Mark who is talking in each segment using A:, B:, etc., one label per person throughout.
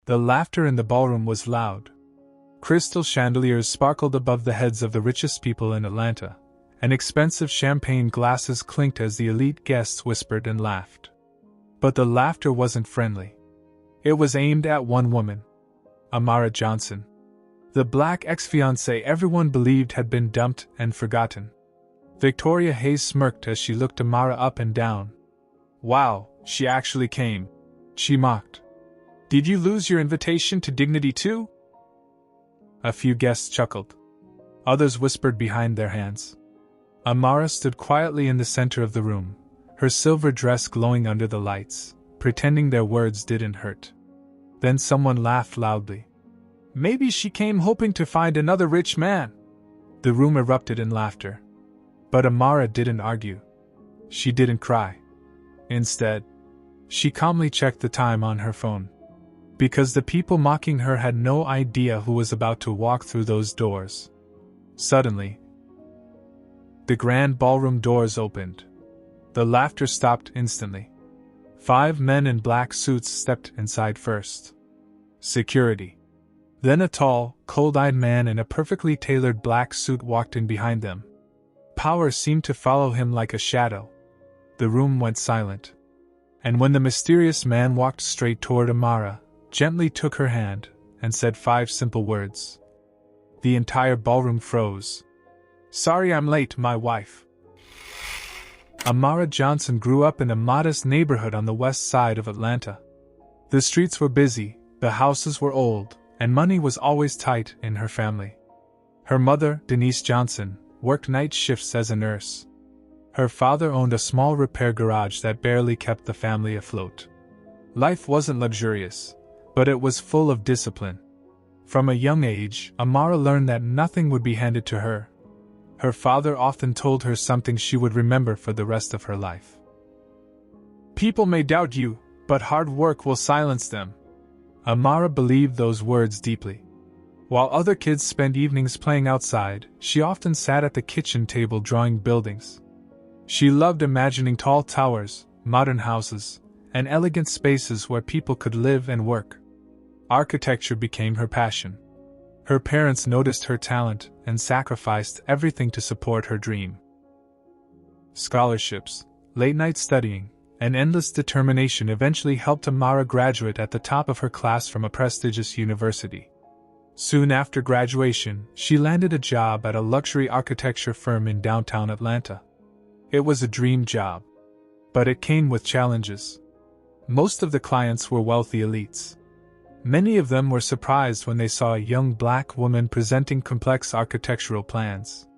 A: The laughter in the ballroom was loud. Crystal chandeliers sparkled above the heads of the richest people in Atlanta, and expensive champagne glasses clinked as the elite guests whispered and laughed. But the laughter wasn't friendly. It was aimed at one woman, Amara Johnson, the black ex-fiancée everyone believed had been dumped and forgotten. Victoria Hayes smirked as she looked Amara up and down. "Wow, she actually came," she mocked. "Did you lose your invitation to dignity too?" A few guests chuckled. Others whispered behind their hands. Amara stood quietly in the center of the room, her silver dress glowing under the lights, pretending their words didn't hurt. Then someone laughed loudly. "Maybe she came hoping to find another rich man." The room erupted in laughter. But Amara didn't argue. She didn't cry. Instead, she calmly checked the time on her phone. Because the people mocking her had no idea who was about to walk through those doors. Suddenly, the grand ballroom doors opened. The laughter stopped instantly. 5 men in black suits stepped inside first. Security. Then a tall, cold-eyed man in a perfectly tailored black suit walked in behind them. Power seemed to follow him like a shadow. The room went silent. And when the mysterious man walked straight toward Amara, gently took her hand, and said 5 simple words, the entire ballroom froze. "Sorry I'm late, my wife." Amara Johnson grew up in a modest neighborhood on the west side of Atlanta. The streets were busy, the houses were old, and money was always tight in her family. Her mother, Denise Johnson, worked night shifts as a nurse. Her father owned a small repair garage that barely kept the family afloat. Life wasn't luxurious, but it was full of discipline. From a young age, Amara learned that nothing would be handed to her. Her father often told her something she would remember for the rest of her life. "People may doubt you, but hard work will silence them." Amara believed those words deeply. While other kids spent evenings playing outside, she often sat at the kitchen table drawing buildings. She loved imagining tall towers, modern houses, and elegant spaces where people could live and work. Architecture became her passion. Her parents noticed her talent and sacrificed everything to support her dream. Scholarships, late-night studying, and endless determination eventually helped Amara graduate at the top of her class from a prestigious university. Soon after graduation, she landed a job at a luxury architecture firm in downtown Atlanta. It was a dream job, but it came with challenges. Most of the clients were wealthy elites. Many of them were surprised when they saw a young black woman presenting complex architectural plans.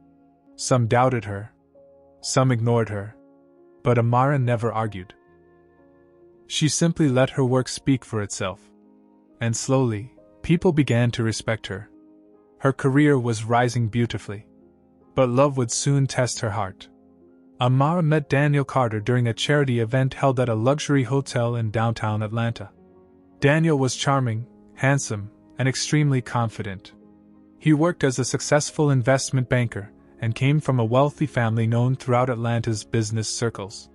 A: Some doubted her. Some ignored her. But Amara never argued. She simply let her work speak for itself. And slowly, people began to respect her. Her career was rising beautifully. But love would soon test her heart. Amara met Daniel Carter during a charity event held at a luxury hotel in downtown Atlanta. Daniel was charming, handsome, and extremely confident. He worked as a successful investment banker and came from a wealthy family known throughout Atlanta's business circles.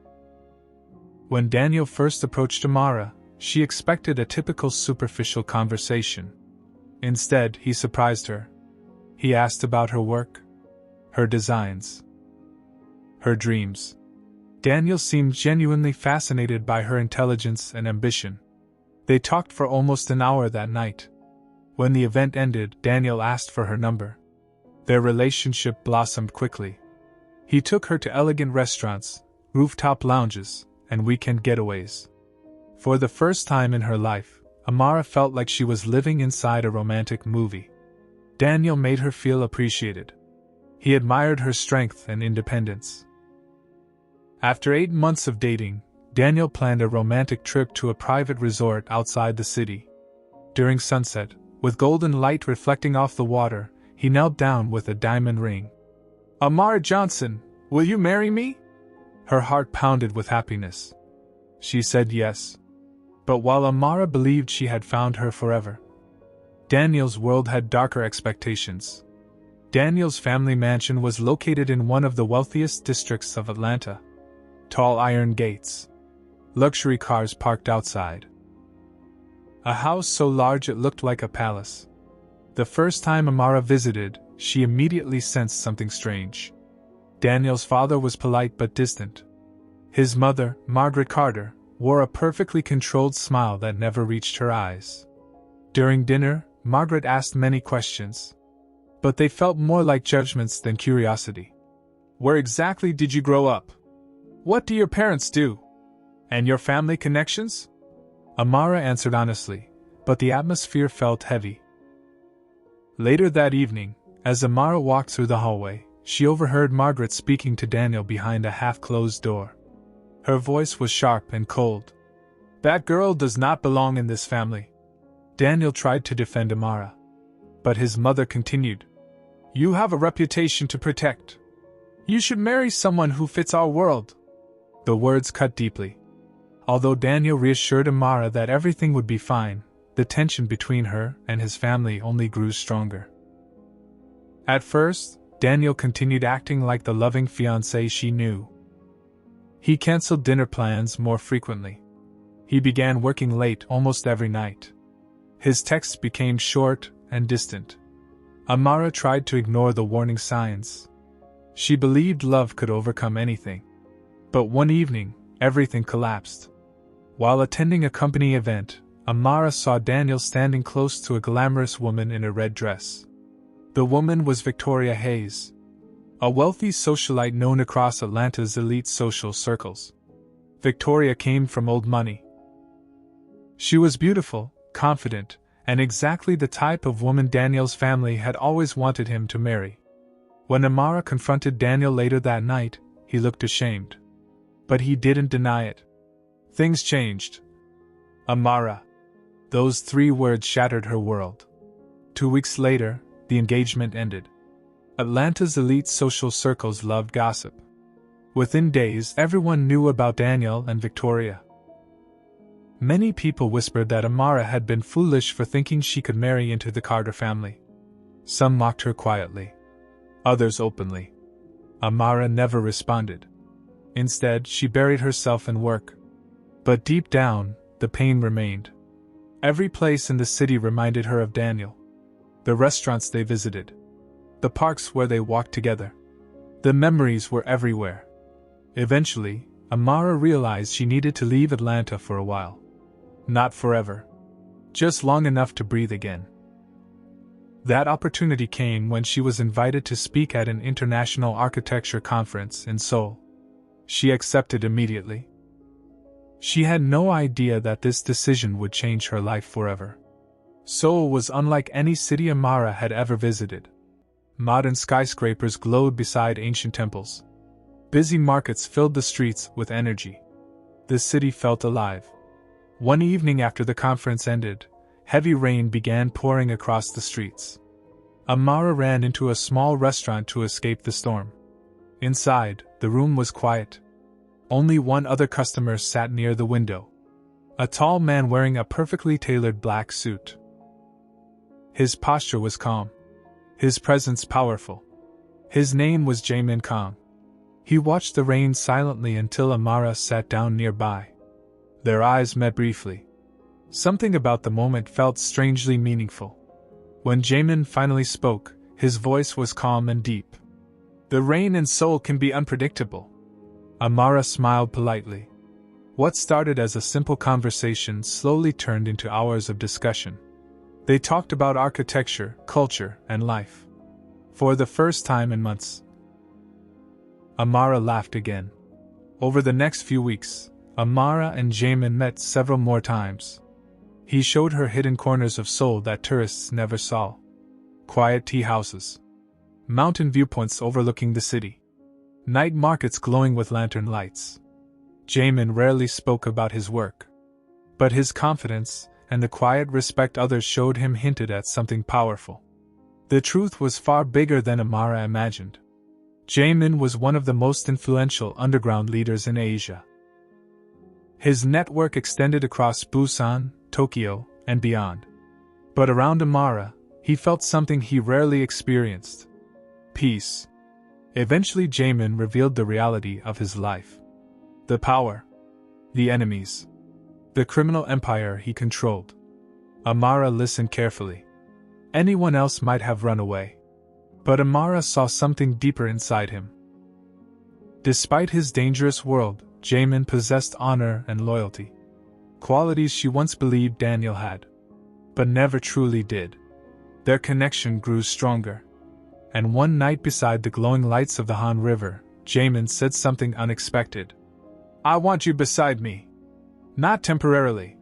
A: When Daniel first approached Amara, she expected a typical superficial conversation. Instead, he surprised her. He asked about her work, her designs, her dreams. Daniel seemed genuinely fascinated by her intelligence and ambition. They talked for almost an hour that night. When the event ended, Daniel asked for her number. Their relationship blossomed quickly. He took her to elegant restaurants, rooftop lounges, and weekend getaways. For the first time in her life, Amara felt like she was living inside a romantic movie. Daniel made her feel appreciated. He admired her strength and independence. After 8 months of dating, Daniel planned a romantic trip to a private resort outside the city. During sunset, with golden light reflecting off the water, he knelt down with a diamond ring. "Amara Johnson, will you marry me?" Her heart pounded with happiness. She said yes. But while Amara believed she had found her forever, Daniel's world had darker expectations. Daniel's family mansion was located in one of the wealthiest districts of Atlanta. Tall iron gates. Luxury cars parked outside. A house so large it looked like a palace. The first time Amara visited, she immediately sensed something strange. Daniel's father was polite but distant. His mother, Margaret Carter, wore a perfectly controlled smile that never reached her eyes. During dinner, Margaret asked many questions, but they felt more like judgments than curiosity. Where exactly did you grow up? What do your parents do? And your family connections? Amara answered honestly, but the atmosphere felt heavy. Later that evening, as Amara walked through the hallway, she overheard Margaret speaking to Daniel behind a half-closed door. Her voice was sharp and cold. That girl does not belong in this family. Daniel tried to defend Amara, but his mother continued. You have a reputation to protect. You should marry someone who fits our world. The words cut deeply. Although Daniel reassured Amara that everything would be fine, the tension between her and his family only grew stronger. At first, Daniel continued acting like the loving fiancé she knew. He canceled dinner plans more frequently. He began working late almost every night. His texts became short and distant. Amara tried to ignore the warning signs. She believed love could overcome anything. But one evening, everything collapsed. While attending a company event, Amara saw Daniel standing close to a glamorous woman in a red dress. The woman was Victoria Hayes, a wealthy socialite known across Atlanta's elite social circles. Victoria came from old money. She was beautiful, confident, and exactly the type of woman Daniel's family had always wanted him to marry. When Amara confronted Daniel later that night, he looked ashamed. But he didn't deny it. Things changed. Amara. Those 3 words shattered her world. 2 weeks later, the engagement ended. Atlanta's elite social circles loved gossip. Within days, everyone knew about Daniel and Victoria. Many people whispered that Amara had been foolish for thinking she could marry into the Carter family. Some mocked her quietly. Others openly. Amara never responded. Instead, she buried herself in work. But deep down, the pain remained. Every place in the city reminded her of Daniel. The restaurants they visited. The parks where they walked together. The memories were everywhere. Eventually, Amara realized she needed to leave Atlanta for a while. Not forever. Just long enough to breathe again. That opportunity came when she was invited to speak at an international architecture conference in Seoul. She accepted immediately. She had no idea that this decision would change her life forever. Seoul was unlike any city Amara had ever visited. Modern skyscrapers glowed beside ancient temples. Busy markets filled the streets with energy. The city felt alive. One evening after the conference ended, heavy rain began pouring across the streets. Amara ran into a small restaurant to escape the storm. Inside, the room was quiet. Only one other customer sat near the window. A tall man wearing a perfectly tailored black suit. His posture was calm. His presence powerful. His name was Jae-Min Kang. He watched the rain silently until Amara sat down nearby. Their eyes met briefly. Something about the moment felt strangely meaningful. When Jae-Min finally spoke, his voice was calm and deep. The rain in Seoul can be unpredictable. Amara smiled politely. What started as a simple conversation slowly turned into hours of discussion. They talked about architecture, culture, and life. For the first time in months. Amara laughed again. Over the next few weeks, Amara and Jae-Min met several more times. He showed her hidden corners of Seoul that tourists never saw. Quiet tea houses. Mountain viewpoints overlooking the city. Night markets glowing with lantern lights. Jae-Min rarely spoke about his work. But his confidence, and the quiet respect others showed him hinted at something powerful. The truth was far bigger than Amara imagined. Jae-Min was one of the most influential underground leaders in Asia. His network extended across Busan, Tokyo, and beyond. But around Amara, he felt something he rarely experienced. Peace. Eventually Jae-Min revealed the reality of his life. The power. The enemies. The criminal empire he controlled. Amara listened carefully. Anyone else might have run away. But Amara saw something deeper inside him. Despite his dangerous world, Jae-Min possessed honor and loyalty. Qualities she once believed Daniel had, but never truly did. Their connection grew stronger. And one night beside the glowing lights of the Han River, Jae-Min said something unexpected. "I want you beside me. Not temporarily.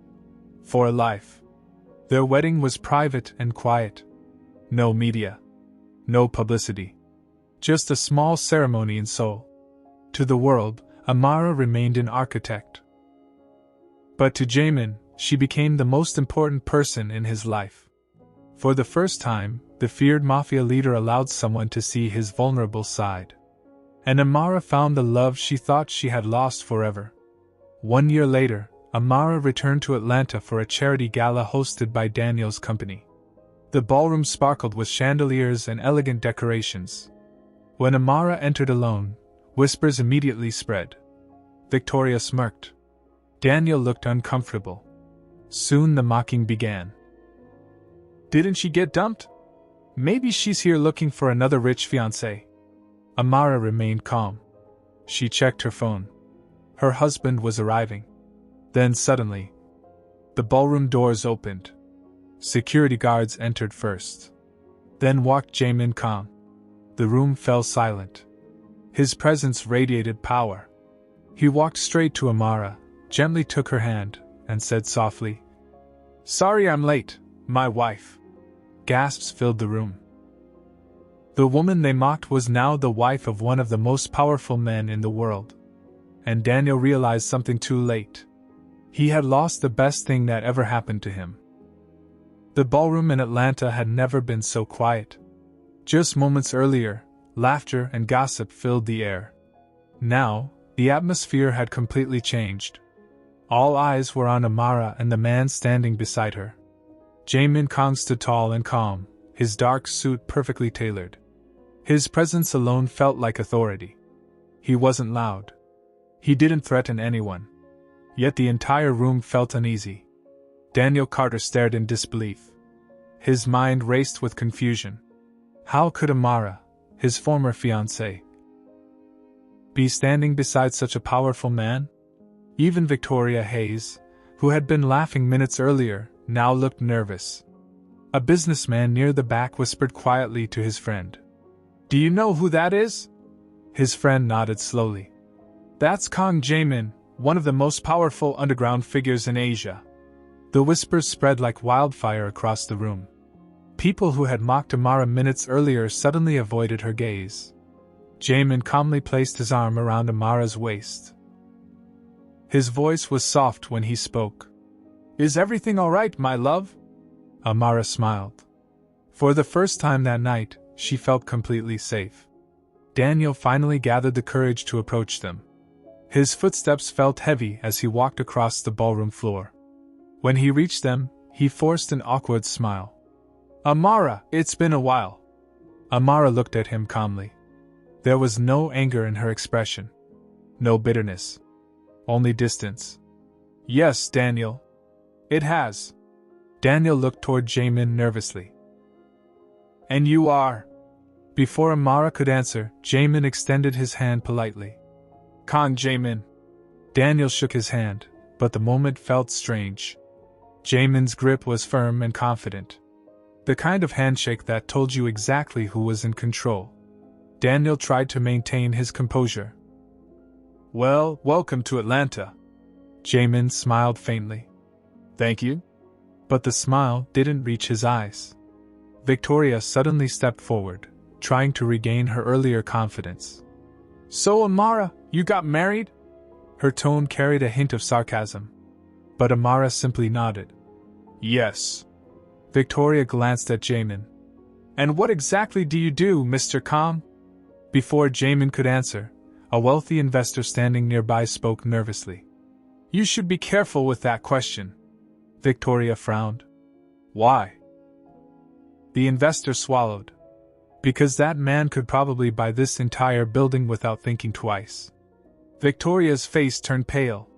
A: For life." Their wedding was private and quiet. No media. No publicity. Just a small ceremony in Seoul. To the world, Amara remained an architect. But to Jae-Min, she became the most important person in his life. For the first time, the feared Mafia leader allowed someone to see his vulnerable side. And Amara found the love she thought she had lost forever. 1 year later, Amara returned to Atlanta for a charity gala hosted by Daniel's company. The ballroom sparkled with chandeliers and elegant decorations. When Amara entered alone, whispers immediately spread. Victoria smirked. Daniel looked uncomfortable. Soon the mocking began. "Didn't she get dumped? Maybe she's here looking for another rich fiancé." Amara remained calm. She checked her phone. Her husband was arriving. Then suddenly, the ballroom doors opened. Security guards entered first. Then walked Jae-Min Kang. The room fell silent. His presence radiated power. He walked straight to Amara, gently took her hand, and said softly, "Sorry I'm late, my wife." Gasps filled the room. The woman they mocked was now the wife of one of the most powerful men in the world. And Daniel realized something too late. He had lost the best thing that ever happened to him. The ballroom in Atlanta had never been so quiet. Just moments earlier, laughter and gossip filled the air. Now, the atmosphere had completely changed. All eyes were on Amara and the man standing beside her. Jae-Min Kang stood tall and calm, his dark suit perfectly tailored. His presence alone felt like authority. He wasn't loud. He didn't threaten anyone. Yet the entire room felt uneasy. Daniel Carter stared in disbelief. His mind raced with confusion. How could Amara, his former fiancée, be standing beside such a powerful man? Even Victoria Hayes, who had been laughing minutes earlier, now looked nervous. A businessman near the back whispered quietly to his friend. "Do you know who that is?" His friend nodded slowly. "That's Kang Jae-Min, one of the most powerful underground figures in Asia." The whispers spread like wildfire across the room. People who had mocked Amara minutes earlier suddenly avoided her gaze. Jae-Min calmly placed his arm around Amara's waist. His voice was soft when he spoke. "Is everything all right, my love?" Amara smiled. For the first time that night, she felt completely safe. Daniel finally gathered the courage to approach them. His footsteps felt heavy as he walked across the ballroom floor. When he reached them, he forced an awkward smile. "Amara, it's been a while." Amara looked at him calmly. There was no anger in her expression. No bitterness. Only distance. "Yes, Daniel. It has." Daniel looked toward Jae-Min nervously. "And you are?" Before Amara could answer, Jae-Min extended his hand politely. "Kang Jae-Min." Daniel shook his hand, but the moment felt strange. Jae-Min's grip was firm and confident. The kind of handshake that told you exactly who was in control. Daniel tried to maintain his composure. "Well, welcome to Atlanta." Jae-Min smiled faintly. "Thank you." But the smile didn't reach his eyes. Victoria suddenly stepped forward, trying to regain her earlier confidence. "So Amara, you got married?" Her tone carried a hint of sarcasm. But Amara simply nodded. "Yes." Victoria glanced at Jae-Min. "And what exactly do you do, Mr. Kang?" Before Jae-Min could answer, a wealthy investor standing nearby spoke nervously. "You should be careful with that question." Victoria frowned. "Why?" The investor swallowed. "Because that man could probably buy this entire building without thinking twice." Victoria's face turned pale.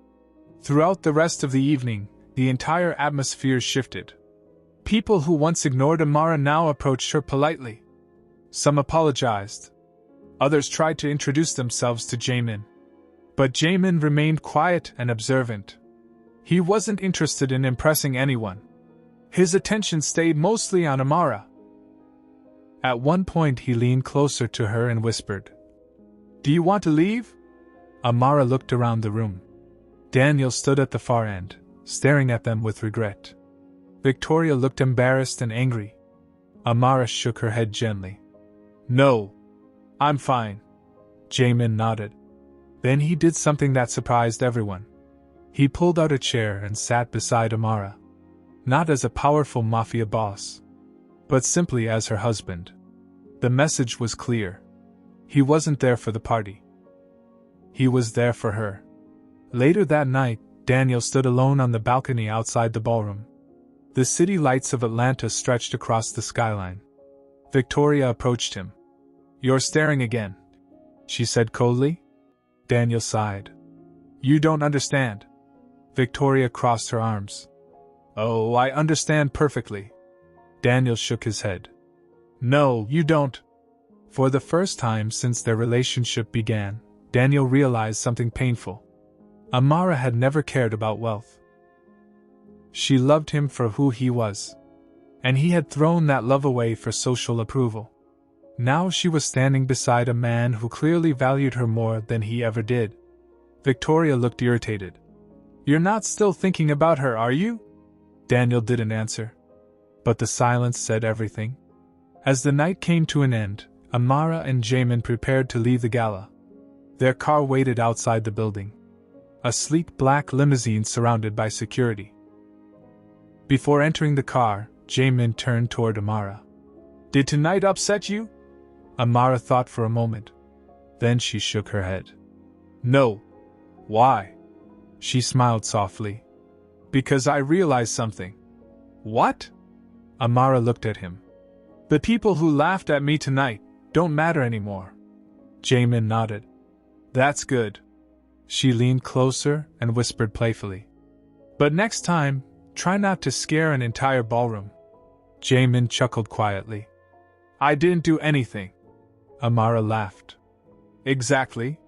A: Throughout the rest of the evening, the entire atmosphere shifted. People who once ignored Amara now approached her politely. Some apologized. Others tried to introduce themselves to Jae-Min. But Jae-Min remained quiet and observant. He wasn't interested in impressing anyone. His attention stayed mostly on Amara. At one point he leaned closer to her and whispered, "Do you want to leave?" Amara looked around the room. Daniel stood at the far end, staring at them with regret. Victoria looked embarrassed and angry. Amara shook her head gently. "No, I'm fine." Jae-Min nodded. Then he did something that surprised everyone. He pulled out a chair and sat beside Amara. Not as a powerful mafia boss, but simply as her husband. The message was clear. He wasn't there for the party. He was there for her. Later that night, Daniel stood alone on the balcony outside the ballroom. The city lights of Atlanta stretched across the skyline. Victoria approached him. "You're staring again," she said coldly. Daniel sighed. "You don't understand." Victoria crossed her arms. "Oh, I understand perfectly." Daniel shook his head. "No, you don't." For the first time since their relationship began, Daniel realized something painful. Amara had never cared about wealth. She loved him for who he was. And he had thrown that love away for social approval. Now she was standing beside a man who clearly valued her more than he ever did. Victoria looked irritated. "You're not still thinking about her, are you?" Daniel didn't answer. But the silence said everything. As the night came to an end, Amara and Jae-Min prepared to leave the gala. Their car waited outside the building. A sleek black limousine surrounded by security. Before entering the car, Jae-Min turned toward Amara. "Did tonight upset you?" Amara thought for a moment. Then she shook her head. "No." "Why?" She smiled softly. "Because I realized something." "What?" Amara looked at him. "The people who laughed at me tonight don't matter anymore." Jae-Min nodded. "That's good." She leaned closer and whispered playfully, "But next time, try not to scare an entire ballroom." Jae-Min chuckled quietly. "I didn't do anything." Amara laughed. "Exactly.